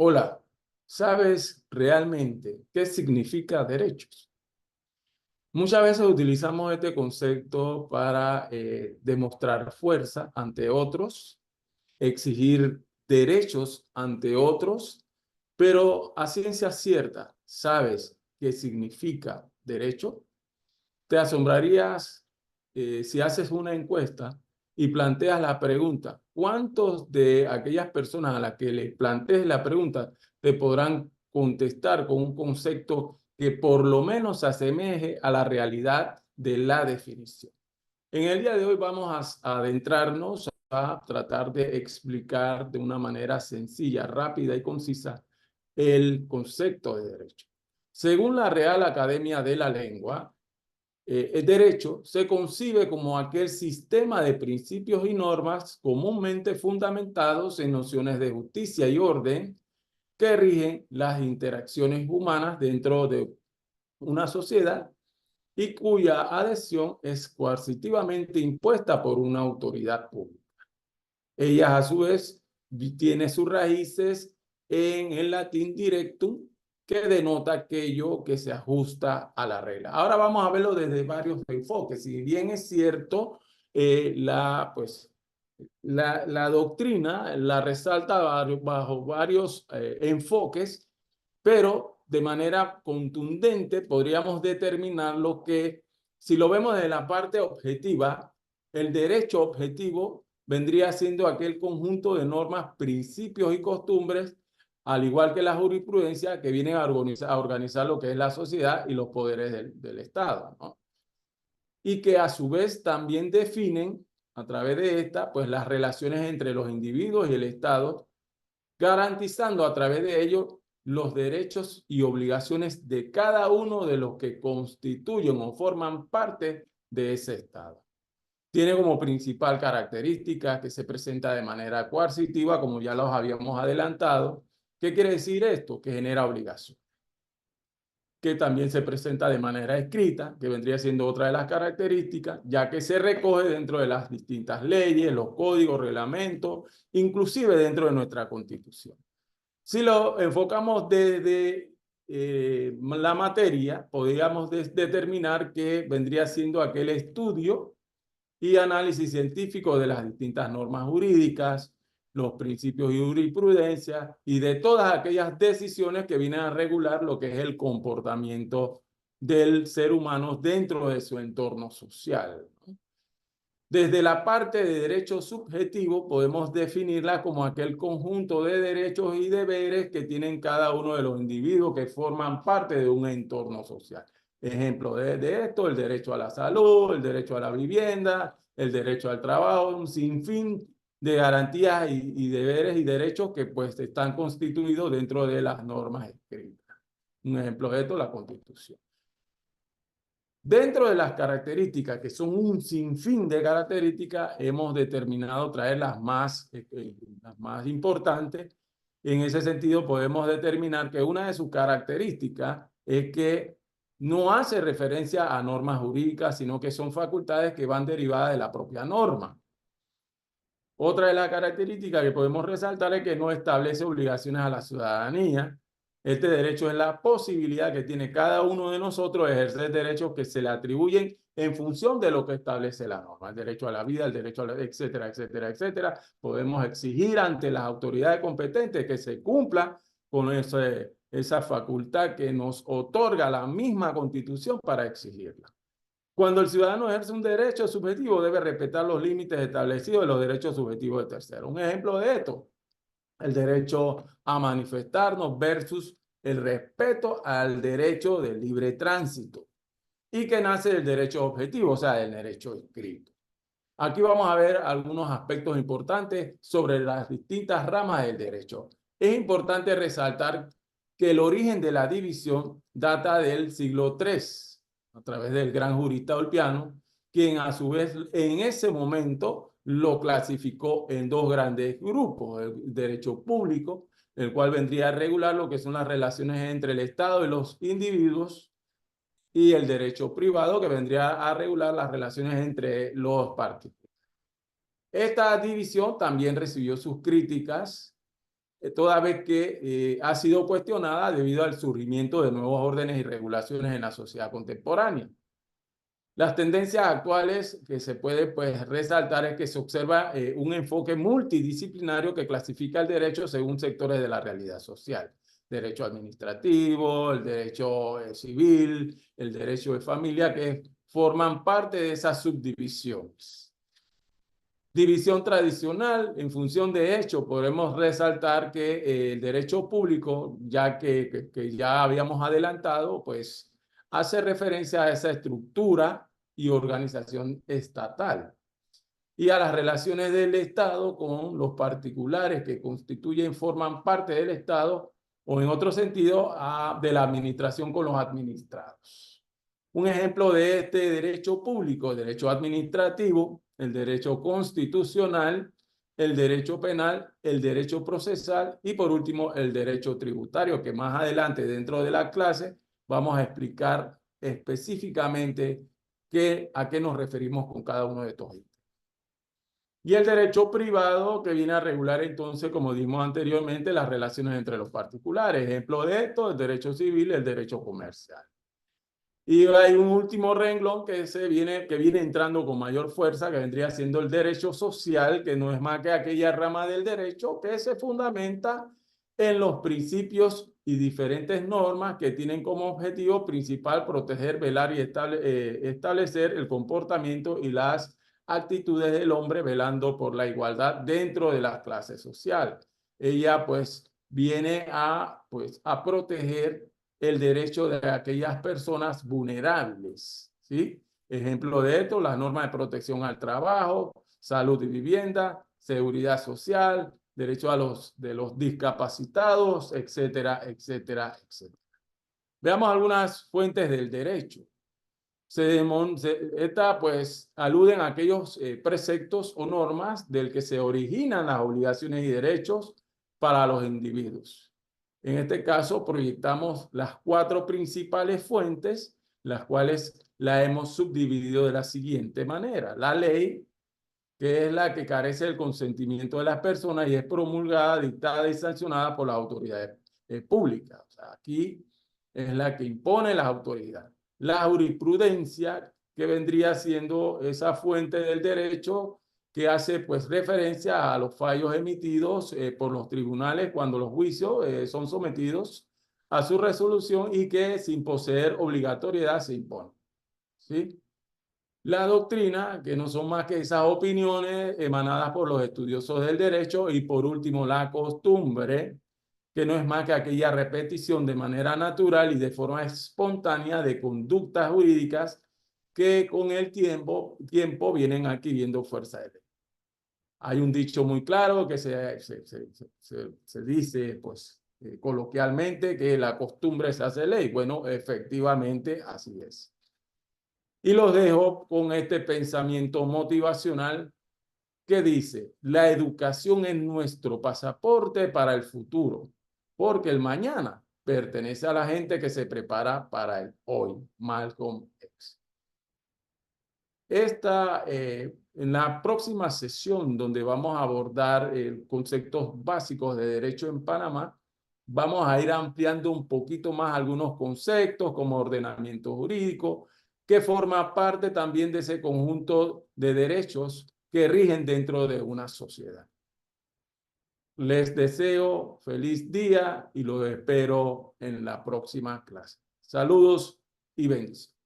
Hola, ¿sabes realmente qué significa derechos? Muchas veces utilizamos este concepto para demostrar fuerza ante otros, exigir derechos ante otros, pero a ciencia cierta, ¿sabes qué significa derecho? Te asombrarías si haces una encuesta y planteas la pregunta, ¿cuántos de aquellas personas a las que le plantees la pregunta te podrán contestar con un concepto que por lo menos se asemeje a la realidad de la definición? En el día de hoy vamos a adentrarnos a tratar de explicar de una manera sencilla, rápida y concisa el concepto de derecho. Según la Real Academia de la Lengua, el derecho se concibe como aquel sistema de principios y normas comúnmente fundamentados en nociones de justicia y orden que rigen las interacciones humanas dentro de una sociedad y cuya adhesión es coercitivamente impuesta por una autoridad pública. Ella, a su vez, tiene sus raíces en el latín directum, que denota aquello que se ajusta a la regla. Ahora vamos a verlo desde varios enfoques. Si bien es cierto, la doctrina la resalta bajo varios enfoques, pero de manera contundente podríamos determinar lo que, si lo vemos desde la parte objetiva, el derecho objetivo vendría siendo aquel conjunto de normas, principios y costumbres, al igual que la jurisprudencia, que vienen a organizar lo que es la sociedad y los poderes del Estado, ¿no? Y que a su vez también definen, a través de esta, pues las relaciones entre los individuos y el Estado, garantizando a través de ello los derechos y obligaciones de cada uno de los que constituyen o forman parte de ese Estado. Tiene como principal característica que se presenta de manera coercitiva, como ya los habíamos adelantado. ¿Qué quiere decir esto? Que genera obligación. Que también se presenta de manera escrita, que vendría siendo otra de las características, ya que se recoge dentro de las distintas leyes, los códigos, reglamentos, inclusive dentro de nuestra Constitución. Si lo enfocamos desde la materia, podríamos determinar que vendría siendo aquel estudio y análisis científico de las distintas normas jurídicas, los principios y jurisprudencia y de todas aquellas decisiones que vienen a regular lo que es el comportamiento del ser humano dentro de su entorno social. Desde la parte de derecho subjetivo podemos definirla como aquel conjunto de derechos y deberes que tienen cada uno de los individuos que forman parte de un entorno social. Ejemplo de esto, el derecho a la salud, el derecho a la vivienda, el derecho al trabajo, un sinfín de garantías y deberes y derechos que pues están constituidos dentro de las normas escritas. Un ejemplo de esto, la Constitución. Dentro de las características, que son un sinfín de características, hemos determinado traer las más importantes. En ese sentido, podemos determinar que una de sus características es que no hace referencia a normas jurídicas, sino que son facultades que van derivadas de la propia norma. Otra de las características que podemos resaltar es que no establece obligaciones a la ciudadanía. Este derecho es la posibilidad que tiene cada uno de nosotros de ejercer derechos que se le atribuyen en función de lo que establece la norma. El derecho a la vida, el derecho a la, etcétera, etcétera, etcétera. Podemos exigir ante las autoridades competentes que se cumpla con esa facultad que nos otorga la misma Constitución para exigirla. Cuando el ciudadano ejerce un derecho subjetivo, debe respetar los límites establecidos de los derechos subjetivos de terceros. Un ejemplo de esto, el derecho a manifestarnos versus el respeto al derecho de libre tránsito y que nace del derecho objetivo, o sea, del derecho escrito. Aquí vamos a ver algunos aspectos importantes sobre las distintas ramas del derecho. Es importante resaltar que el origen de la división data del siglo III, a través del gran jurista Ulpiano, quien a su vez en ese momento lo clasificó en dos grandes grupos: el derecho público, el cual vendría a regular lo que son las relaciones entre el Estado y los individuos, y el derecho privado, que vendría a regular las relaciones entre los particulares. Esta división también recibió sus críticas toda vez que ha sido cuestionada debido al surgimiento de nuevos órdenes y regulaciones en la sociedad contemporánea. Las tendencias actuales que se puede pues, resaltar es que se observa un enfoque multidisciplinario que clasifica el derecho según sectores de la realidad social. Derecho administrativo, el derecho civil, el derecho de familia, que forman parte de esas subdivisiones. División tradicional, en función de hecho, podemos resaltar que el derecho público, ya que ya habíamos adelantado, pues hace referencia a esa estructura y organización estatal y a las relaciones del Estado con los particulares que constituyen, forman parte del Estado o en otro sentido de la administración con los administrados. Un ejemplo de este derecho público, el derecho administrativo, el derecho constitucional, el derecho penal, el derecho procesal y por último el derecho tributario, que más adelante dentro de la clase vamos a explicar específicamente a qué nos referimos con cada uno de estos ítems. Y el derecho privado que viene a regular entonces, como dijimos anteriormente, las relaciones entre los particulares. Ejemplo de esto, el derecho civil y el derecho comercial. Y hay un último renglón que viene entrando con mayor fuerza, que vendría siendo el derecho social, que no es más que aquella rama del derecho que se fundamenta en los principios y diferentes normas que tienen como objetivo principal proteger, velar y establecer el comportamiento y las actitudes del hombre, velando por la igualdad dentro de las clases sociales. Ella pues viene a proteger el derecho de aquellas personas vulnerables, ¿sí? Ejemplo de esto, las normas de protección al trabajo, salud y vivienda, seguridad social, derecho de los discapacitados, etcétera, etcétera, etcétera. Veamos algunas fuentes del derecho. Esta pues aluden a aquellos preceptos o normas del que se originan las obligaciones y derechos para los individuos. En este caso proyectamos las 4 principales fuentes, las cuales la hemos subdividido de la siguiente manera. La ley, que es la que carece del consentimiento de las personas y es promulgada, dictada y sancionada por las autoridades públicas. O sea, aquí es la que impone las autoridades. La jurisprudencia, que vendría siendo esa fuente del derecho que hace pues referencia a los fallos emitidos por los tribunales cuando los juicios son sometidos a su resolución y que sin poseer obligatoriedad se impone. ¿Sí? La doctrina, que no son más que esas opiniones emanadas por los estudiosos del derecho, y por último la costumbre, que no es más que aquella repetición de manera natural y de forma espontánea de conductas jurídicas que con el tiempo vienen adquiriendo fuerza de ley. Hay un dicho muy claro que se dice, pues, coloquialmente, que la costumbre se hace ley. Bueno, efectivamente, así es. Y los dejo con este pensamiento motivacional que dice: la educación es nuestro pasaporte para el futuro, porque el mañana pertenece a la gente que se prepara para el hoy. Malcolm X. En la próxima sesión, donde vamos a abordar conceptos básicos de derecho en Panamá, vamos a ir ampliando un poquito más algunos conceptos como ordenamiento jurídico, que forma parte también de ese conjunto de derechos que rigen dentro de una sociedad. Les deseo feliz día y los espero en la próxima clase. Saludos y bendiciones.